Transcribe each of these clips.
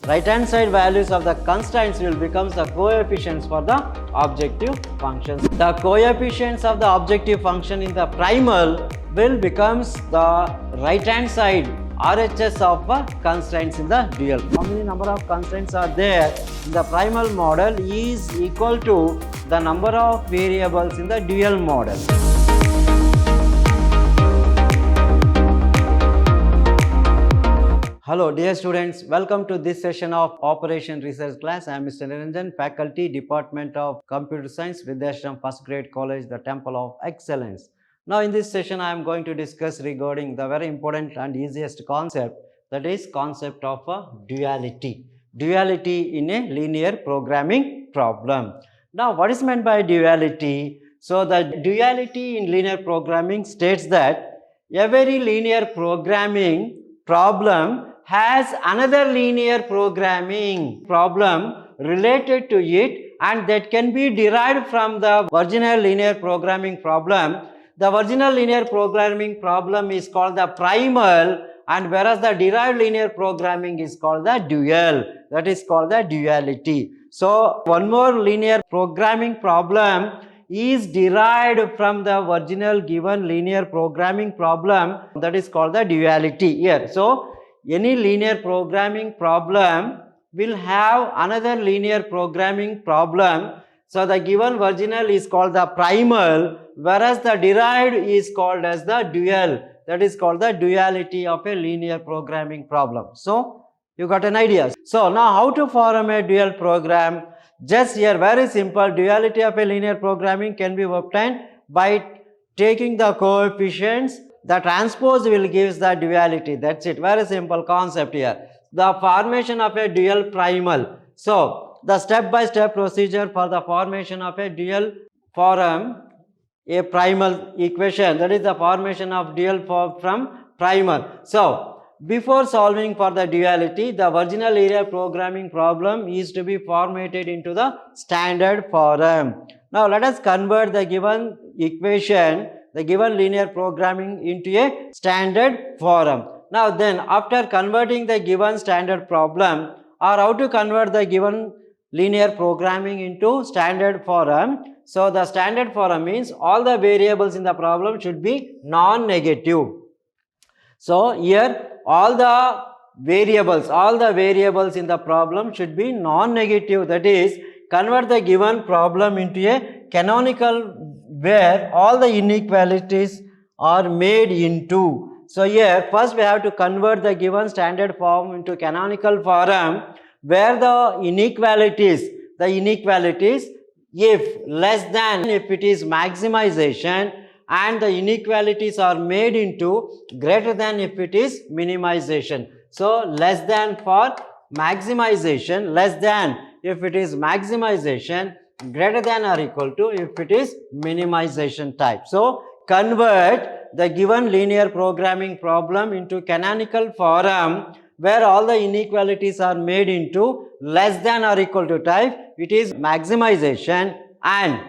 right hand side values of the constraints will become the coefficients for the objective functions. The coefficients of the objective function in the primal will becomes the right hand side RHS of constraints in the dual. How many number of constraints are there in the primal model is equal to the number of variables in the dual model. Hello dear students, welcome to this session of Operation Research class. I am Mr. Niranjan, Faculty, Department of Computer Science, Vidhyaashram First Grade College, the Temple of Excellence. Now in this session I am going to discuss regarding the very important and easiest concept, that is concept of duality. Duality in a linear programming problem. Now what is meant by duality? So the duality in linear programming states that every linear programming problem has another linear programming problem related to it, and that can be derived from the original linear programming problem. The original linear programming problem is called the primal, and whereas the derived linear programming is called the dual. That is called the duality. So one more linear programming problem is derived from the original given linear programming problem, that is called the duality here. So any linear programming problem will have another linear programming problem. So the given original is called the primal, whereas the derived is called as the dual. That is called the duality of a linear programming problem. So you got an idea. So now how to form a dual program? Just here, very simple, duality of a linear programming can be obtained by taking the coefficients. The transpose will give the duality. That's it. Very simple concept here. The formation of a dual primal. So the step-by-step procedure for the formation of a dual form a primal equation, that is the formation of dual form from primal. So before solving for the duality, the original linear programming problem is to be formatted into the standard form. Now let us convert the given equation, the given linear programming, into a standard form. Now then, after converting the given standard problem, or how to convert the given linear programming into standard form. So the standard form means all the variables in the problem should be non-negative. So here all the variables in the problem should be non-negative. That is, convert the given problem into a canonical where all the inequalities are made into. So here first we have to convert the given standard form into canonical form, where the inequalities if less than, if it is maximization, and the inequalities are made into greater than if it is minimization. So less than for maximization, less than if it is maximization, greater than or equal to if it is minimization type. So convert the given linear programming problem into canonical form, where all the inequalities are made into less than or equal to type, it is maximization, and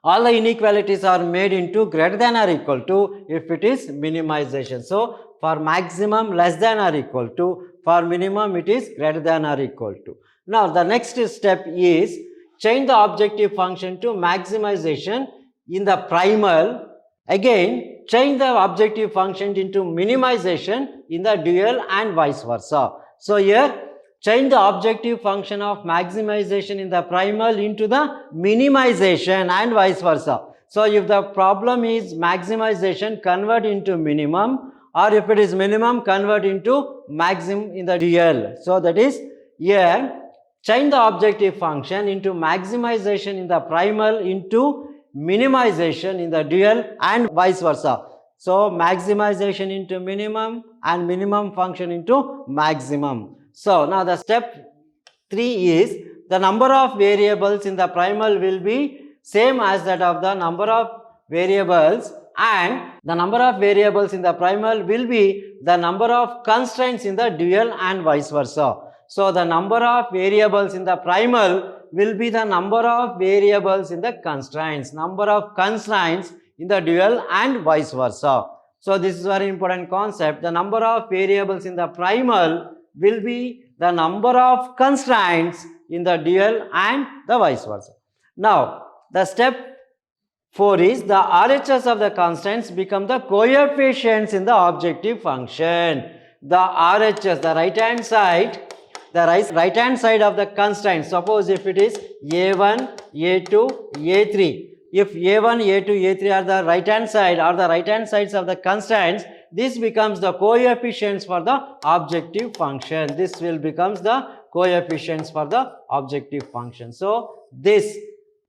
all the inequalities are made into greater than or equal to if it is minimization. So for maximum less than or equal to, for minimum it is greater than or equal to. Now the next step is change the objective function to maximization in the primal. Again, change the objective function into minimization in the dual, and vice versa. So here change the objective function of maximization in the primal into the minimization, and vice versa. So if the problem is maximization, convert into minimum, or if it is minimum, convert into maximum in the dual. So that is, here change the objective function into maximization in the primal into minimization in the dual, and vice versa. So maximization into minimum and minimum function into maximum. So now the step 3 is the number of variables in the primal will be same as that of the number of variables, and the number of variables in the primal will be the number of constraints in the dual, and vice versa. So the number of variables in the primal will be the number of variables in the constraints, number of constraints in the dual, and vice versa. So this is very important concept. The number of variables in the primal will be the number of constraints in the dual and the vice versa. Now, the step 4 is the RHS of the constants become the coefficients in the objective function. The RHS, the right hand side, right hand side of the constraint, suppose if it is A1, A2, A3, if A1, A2, A3 are the right hand side or the right hand sides of the constraints, this becomes the coefficients for the objective function. This will becomes the coefficients for the objective function. So, this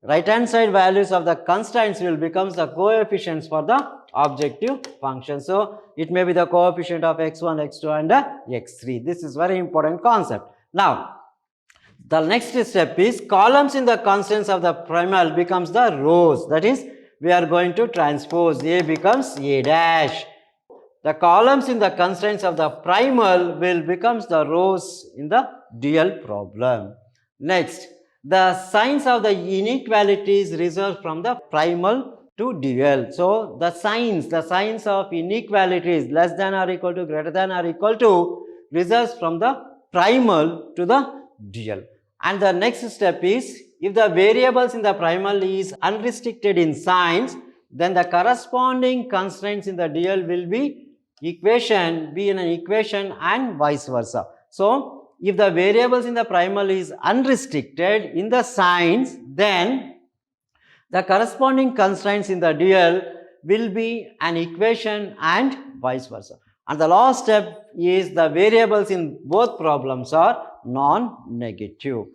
right hand side values of the constraints will becomes the coefficients for the objective function. So, it may be the coefficient of x1, x2 and x3. This is very important concept. Now, the next step is columns in the constants of the primal becomes the rows. That is, we are going to transpose A becomes A dash. The columns in the constraints of the primal will becomes the rows in the dual problem. Next, the signs of the inequalities reserved from the primal to dual. So, the signs of inequalities less than or equal to, greater than or equal to reserves from the primal to the dual. And the next step is, if the variables in the primal is unrestricted in signs, then the corresponding constraints in the dual will be in an equation and vice versa. So, if the variables in the primal is unrestricted in the signs, then the corresponding constraints in the dual will be an equation and vice versa. And the last step is the variables in both problems are non-negative.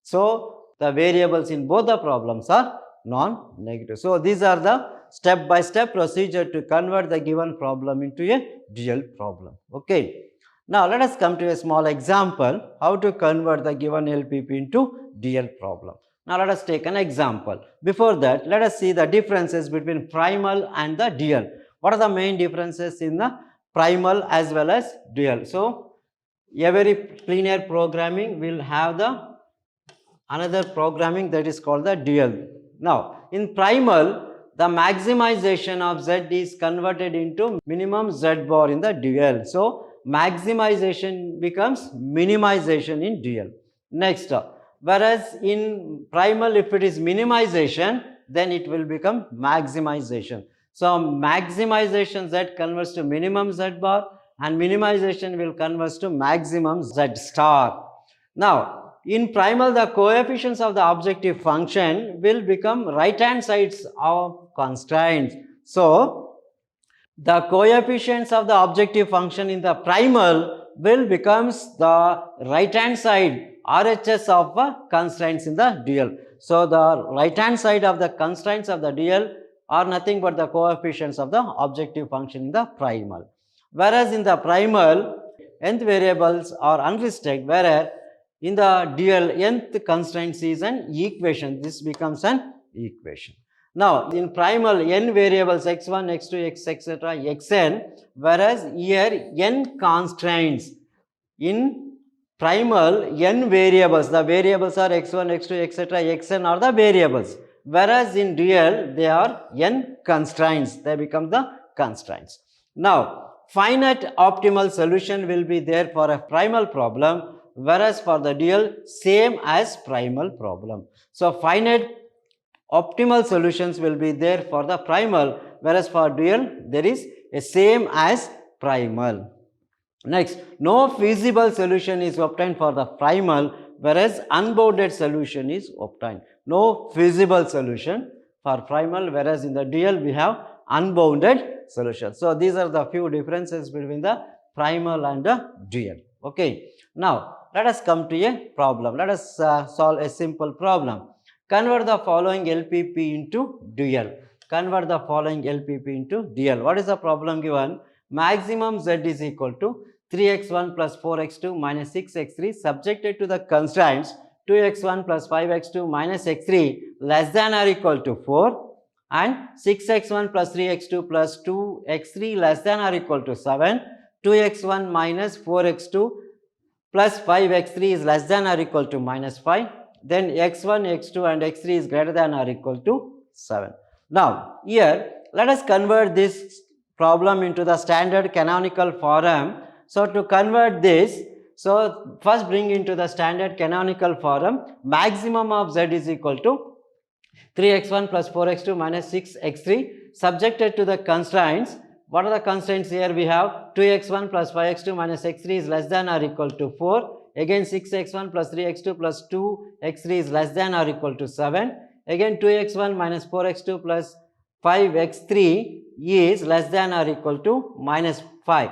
So, the variables in both the problems are non-negative. So, these are the step-by-step procedure to convert the given problem into a dual problem. Okay. Now, let us come to a small example how to convert the given LPP into dual problem. Now, let us take an example. Before that, let us see the differences between primal and the dual. What are the main differences in the primal as well as dual? So, every linear programming will have the another programming that is called the dual. Now, in primal, the maximization of Z is converted into minimum Z bar in the dual. So, maximization becomes minimization in dual. Next, whereas in primal, if it is minimization, then it will become maximization. So, maximization Z converts to minimum Z bar and minimization will convert to maximum Z star. Now, in primal, the coefficients of the objective function will become right hand sides of constraints. So, the coefficients of the objective function in the primal will becomes the right hand side RHS of constraints in the dual. So, the right hand side of the constraints of the dual are nothing but the coefficients of the objective function in the primal. Whereas in the primal, nth variables are unrestricted, whereas in the dual, nth constraints is an equation. This becomes an equation. Now, in primal, n variables x1, x2, x etc. xn, whereas here n constraints. In primal, n variables, the variables are x1, x2, etc. xn are the variables. Whereas in dual, they are n constraints. They become the constraints. Now, finite optimal solution will be there for a primal problem, whereas for the dual, same as primal problem. So, finite optimal solutions will be there for the primal, whereas for dual, there is a same as primal. Next, no feasible solution is obtained for the primal, whereas unbounded solution is obtained. No feasible solution for primal, whereas in the dual, we have unbounded solution. So, these are the few differences between the primal and the dual. Okay. Now, let us come to a problem. Let us solve a simple problem. Convert the following LPP into dual. Convert the following LPP into dual. What is the problem given? Maximum Z is equal to 3x1 plus 4x2 minus 6x3 subjected to the constraints 2x1 plus 5x2 minus x3 less than or equal to 4 and 6x1 plus 3x2 plus 2x3 less than or equal to 7, 2x1 minus 4x2 plus 5x3 is less than or equal to minus 5, then x1, x2 and x3 is greater than or equal to 7. Now, here let us convert this problem into the standard canonical form. So, to convert this, So first bring into the standard canonical form. Maximum of z is equal to 3x1 plus 4x2 minus 6x3 subjected to the constraints. What are the constraints here? We have 2x1 plus 5x2 minus x3 is less than or equal to 4. Again 6x1 plus 3x2 plus 2x3 is less than or equal to 7. Again 2x1 minus 4x2 plus 5x3 is less than or equal to minus 5.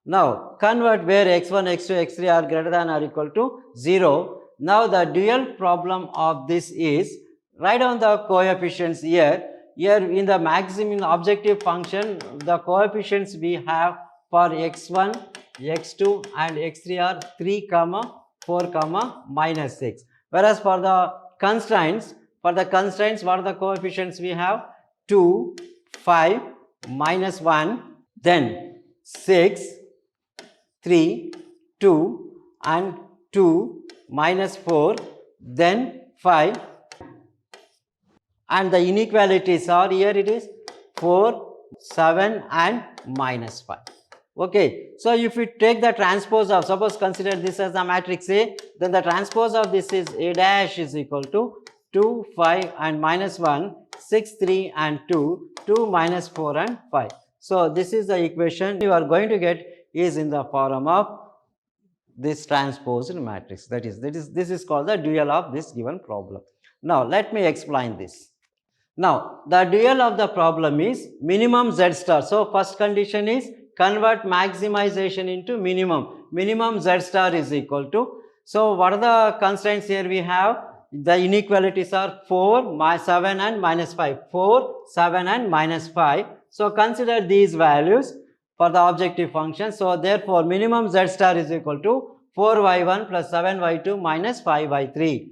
Now convert where x1, x2, x3 are greater than or equal to 0. Now the dual problem of this is, write down the coefficients here. Here in the maximum objective function, the coefficients we have for x1, x2 and x3 are 3, 4, minus 6. Whereas for the constraints, what are the coefficients we have? 2, 5, minus 1, then 6, 3, 2 and 2, minus 4, then 5, and the inequalities are, here it is 4, 7 and minus 5. Okay, so if we take the transpose of, suppose consider this as the matrix A, then the transpose of this is A dash is equal to 2, 5 and minus 1, 6, 3 and 2, 2, minus 4 and 5. So this is the equation you are going to get is in the form of this transposed matrix. This is called the dual of this given problem. Now let me explain this. Now the dual of the problem is minimum z star. So first condition is convert maximization into minimum. Minimum z star is equal to, so what are the constraints here we have? The inequalities are 4, 7 and minus 5. 4, 7 and minus 5. So consider these values for the objective function. So therefore minimum z star is equal to 4y1 plus 7y2 minus 5y3.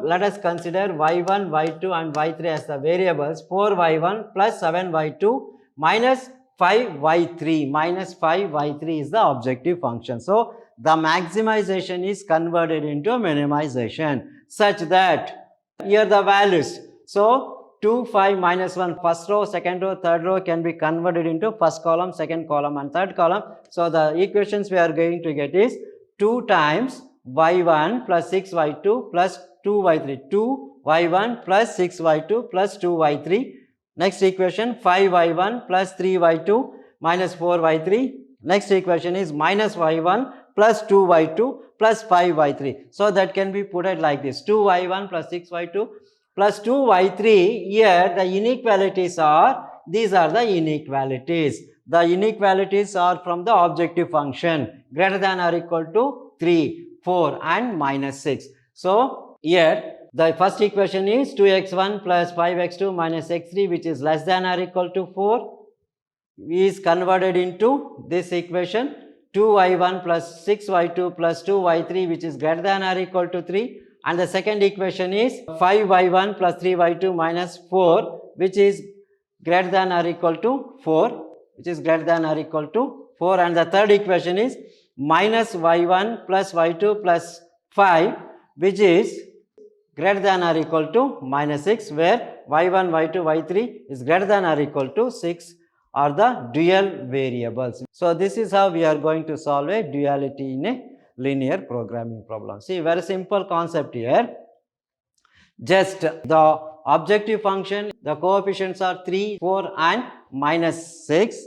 Let us consider y1, y2 and y3 as the variables. 4y1 plus 7y2 minus 5y3. Minus 5y3 is the objective function. So the maximization is converted into minimization such that here the values. So 2, 5, minus 1, first row, second row, third row can be converted into first column, second column and third column. So the equations we are going to get is 2 times y1 plus 6y2 plus 2y3. 2y1 plus 6y2 plus 2y3. Next equation 5y1 plus 3y2 minus 4y3. Next equation is minus y1 plus 2y2 plus 5y3. So that can be put it like this: 2y1 plus 6y2 plus 2y3. Here the inequalities are, these are the inequalities. The inequalities are from the objective function greater than or equal to 3, 4 and minus 6. So here the first equation is 2x1 plus 5x2 minus x3, which is less than or equal to 4, is converted into this equation 2y1 plus 6y2 plus 2y3, which is greater than or equal to 3. And the second equation is 5y1 plus 3y2 minus 4, which is greater than or equal to 4, which is greater than or equal to 4. And the third equation is minus y1 plus y2 plus 5, which is greater than or equal to minus 6, where y1, y2, y3 is greater than or equal to 6 are the dual variables. So this is how we are going to solve a duality in a linear programming problem. See, very simple concept here. Just the objective function, the coefficients are 3, 4 and minus 6,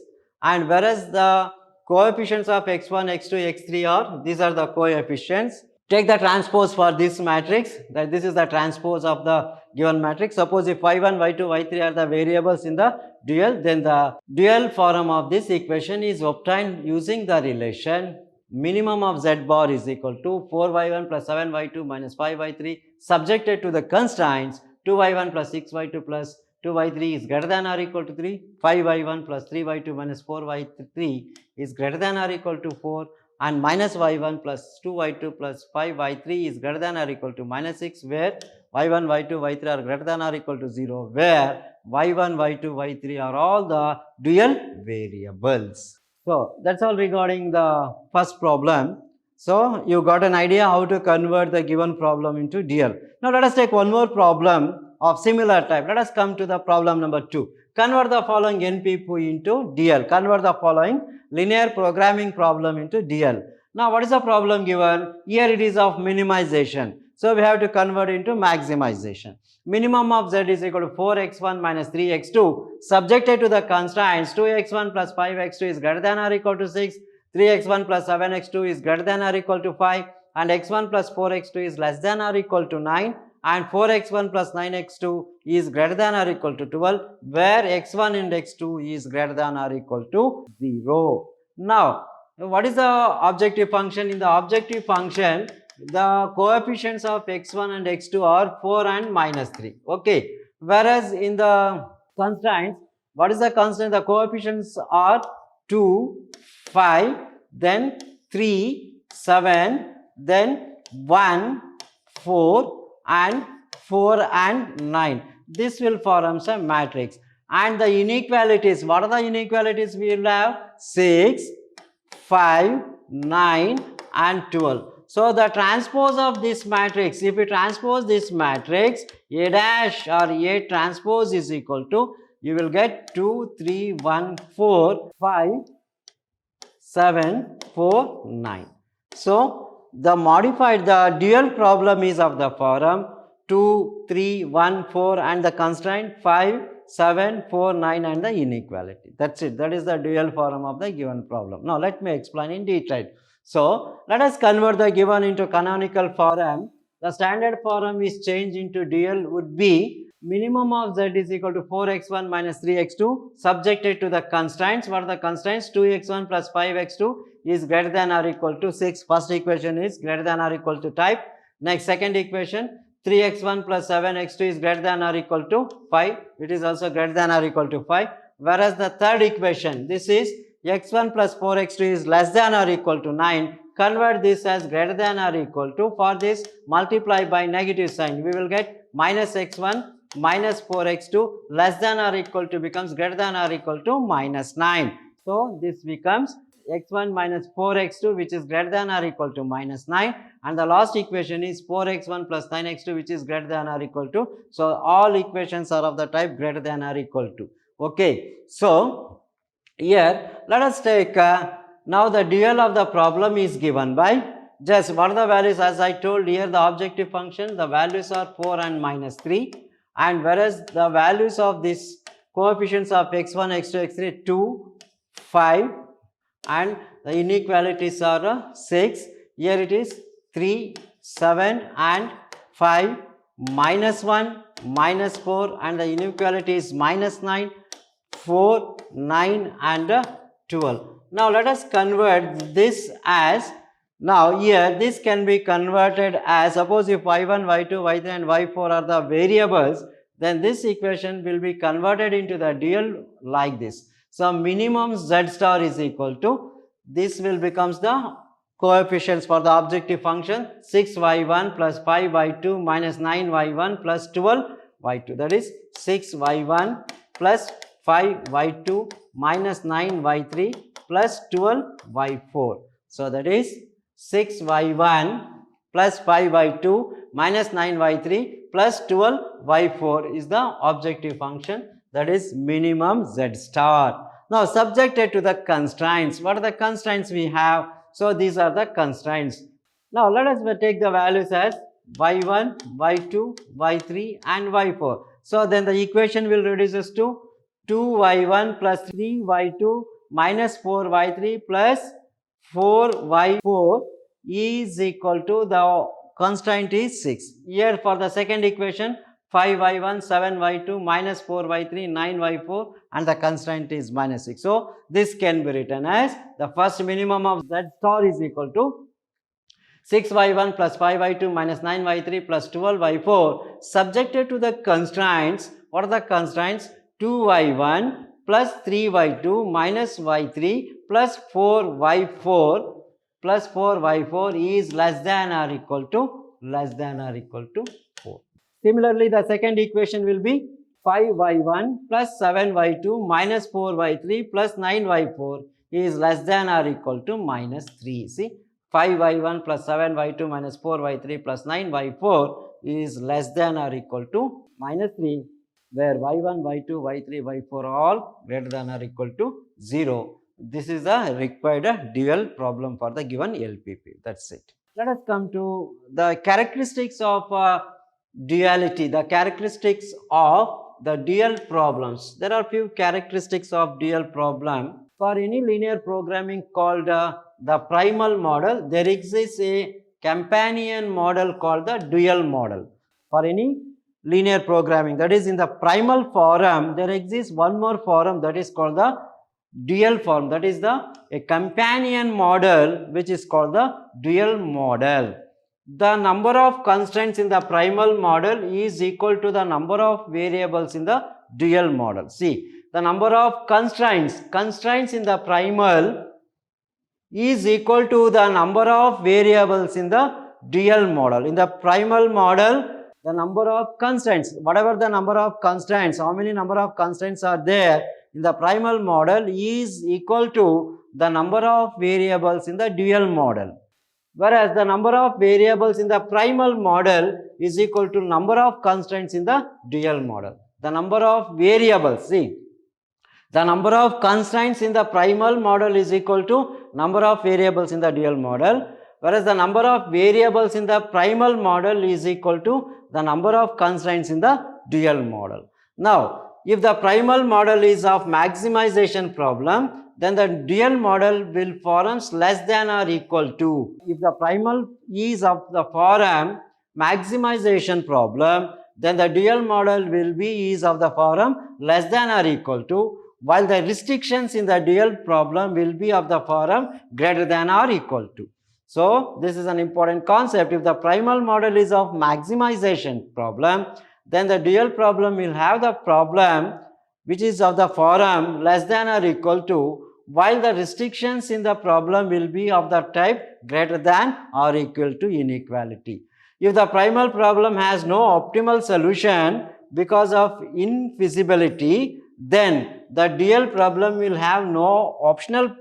and whereas the coefficients of x1, x2, x3 are, these are the coefficients. Take the transpose for this matrix, that this is the transpose of the given matrix. Suppose if y1, y2, y3 are the variables in the dual, then the dual form of this equation is obtained using the relation minimum of z bar is equal to 4y1 plus 7y2 minus 5y3 subjected to the constraints 2y1 plus 6y2 plus 2y3 is greater than or equal to 3, 5y1 plus 3y2 minus 4y3 is greater than or equal to 4, and minus y1 plus 2y2 plus 5y3 is greater than or equal to minus 6, where y1, y2, y3 are greater than or equal to 0, where y1, y2, y3 are all the dual variables. So that's all regarding the first problem. So you got an idea how to convert the given problem into dual. Now let us take one more problem of similar type. Let us come to the problem number 2. Convert the following NP into dual. Convert the following linear programming problem into dual. Now what is the problem given? Here it is of minimization. So we have to convert into maximization. Minimum of z is equal to 4x1 minus 3x2 subjected to the constraints 2x1 plus 5x2 is greater than or equal to 6, 3x1 plus 7x2 is greater than or equal to 5, and x1 plus 4x2 is less than or equal to 9, and 4x1 plus 9x2 is greater than or equal to 12, where x1 and x2 is greater than or equal to 0. Now what is the objective function? In the objective function, the coefficients of x1 and x2 are 4 and minus 3. Okay. Whereas in the constraints, what is the constant? The coefficients are 2, 5, then 3, 7, then 1, 4, and 4 and 9. This will form a matrix. And the inequalities, what are the inequalities we will have? 6, 5, 9 and 12. So the transpose of this matrix, if we transpose this matrix, A dash or A transpose is equal to, you will get 2, 3, 1, 4, 5, 7, 4, 9. So the dual problem is of the form 2, 3, 1, 4 and the constraint 5, 7, 4, 9 and the inequality. That's it. That is the dual form of the given problem. Now let me explain in detail. So let us convert the given into canonical form. The standard form is changed into dual would be minimum of z is equal to 4x1 minus 3x2 subjected to the constraints. What are the constraints? 2x1 plus 5x2 is greater than or equal to 6. First equation is greater than or equal to type. Next, second equation, 3x1 plus 7x2 is greater than or equal to 5. It is also greater than or equal to 5. Whereas the third equation, this is x1 plus 4x2 is less than or equal to 9. Convert this as greater than or equal to. For this, multiply by negative sign. We will get minus x1 minus 4x2 less than or equal to becomes greater than or equal to minus 9. So this becomes x1 minus 4x2 which is greater than or equal to minus 9, and the last equation is 4x1 plus 9x2 which is greater than or equal to. So all equations are of the type greater than or equal to. Okay. So here let us take now the dual of the problem is given by just what are the values. As I told here, the objective function, the values are 4 and minus 3, and whereas the values of this coefficients of x1, x2, x3, 2, 5 and the inequalities are 6. Here it is 3, 7 and 5, minus 1, minus 4 and the inequality is minus 9, 4, 9 and 12. Now let us convert this as, now here this can be converted as, suppose if y1, y2, y3 and y4 are the variables, then this equation will be converted into the dual like this. So minimum z star is equal to, this will becomes the coefficients for the objective function 6y1 plus 5y2 minus 9y1 plus 12y2, that is 6y1 plus 5y2 minus 9y3 plus 12y4. So that is 6y1 plus 5y2 minus 9y3 plus 12y4 is the objective function, that is minimum z star. Now subjected to the constraints, what are the constraints we have? So these are the constraints. Now let us take the values as y1, y2, y3 and y4. So then the equation will reduces to 2y1 plus 3y2 minus 4y3 plus 4y4 is equal to, the constraint is 6. Here for the second equation, 5y1, 7y2, minus 4y3, 9y4 and the constraint is minus 6. So this can be written as, the first minimum of z star is equal to 6y1 plus 5y2 minus 9y3 plus 12y4 subjected to the constraints. What are the constraints? 2y1 plus 3y2 minus y3 plus 4y4 plus 4y4 is less than or equal to 4. Similarly, the second equation will be 5y1 plus 7y2 minus 4y3 plus 9y4 is less than or equal to minus 3. See, 5y1 plus 7y2 minus 4y3 plus 9y4 is less than or equal to minus 3, where y1, y2, y3, y4 are all greater than or equal to 0. This is the required dual problem for the given LPP. That's it. Let us come to the characteristics of duality, the characteristics of the dual problems. There are few characteristics of dual problem. For any linear programming called the primal model, there exists a companion model called the dual model. For any linear programming, that is in the primal form, there exists one more form that is called the dual form, that is the a companion model which is called the dual model. The number of constraints in the primal model is equal to the number of variables in the dual model. See, the number of constraints in the primal is equal to the number of variables in the dual model. In the primal model, the number of constraints, whatever the number of constraints, how many number of constraints are there in the primal model is equal to the number of variables in the dual model. Whereas the number of variables in the primal model is equal to number of constraints in the dual model. The number of variables, see, the number of constraints in the primal model is equal to number of variables in the dual model, whereas the number of variables in the primal model is equal to the number of constraints in the dual model. Now, if the primal model is of maximization problem, then the dual model will forms less than or equal to. If the primal is of the form maximization problem, then the dual model will be is of the form less than or equal to, while the restrictions in the dual problem will be of the form greater than or equal to. So, this is an important concept. If the primal model is of maximization problem, then the dual problem will have the problem which is of the form less than or equal to, while the restrictions in the problem will be of the type greater than or equal to inequality. If the primal problem has no optimal solution because of infeasibility, then the dual problem will have no optional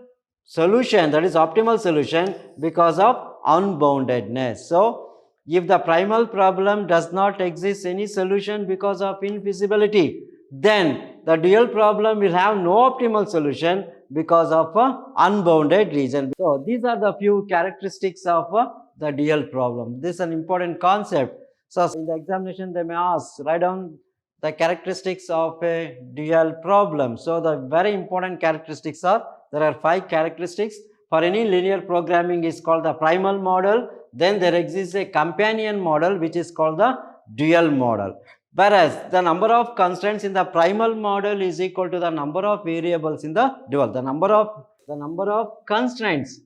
solution, that is optimal solution, because of unboundedness. So, if the primal problem does not exist any solution because of infeasibility, then the dual problem will have no optimal solution because of unbounded region. So, these are the few characteristics of the dual problem. This is an important concept. So, in the examination they may ask, write down the characteristics of a dual problem. So, the very important characteristics are, there are 5 characteristics. For any linear programming is called the primal model. Then there exists a companion model which is called the dual model. Whereas the number of constraints in the primal model is equal to the number of variables in the dual. The number of constraints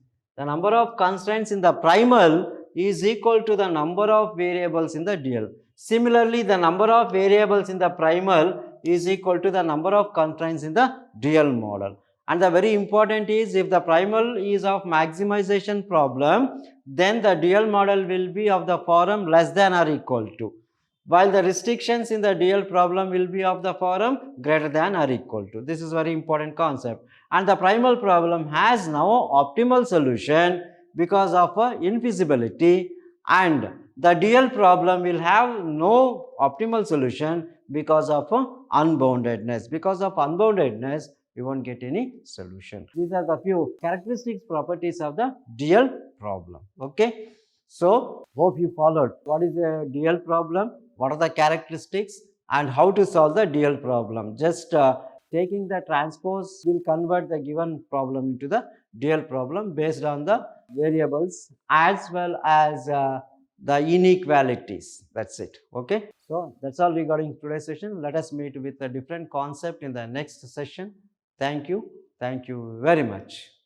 in the primal is equal to the number of variables in the dual. Similarly, the number of variables in the primal is equal to the number of constraints in the dual model. And the very important is, if the primal is of maximization problem, then the dual model will be of the form less than or equal to, while the restrictions in the dual problem will be of the form greater than or equal to. This is very important concept. And the primal problem has now optimal solution because of infeasibility, and the dual problem will have no optimal solution because of unboundedness. Because of unboundedness, you won't get any solution. These are the few characteristics, properties of the dual problem. Okay. So, hope you followed what is a dual problem, what are the characteristics, and how to solve the dual problem. Just taking the transpose will convert the given problem into the dual problem based on the variables as well as the inequalities. That's it. Okay. So, that's all regarding today's session. Let us meet with a different concept in the next session. Thank you. Thank you very much.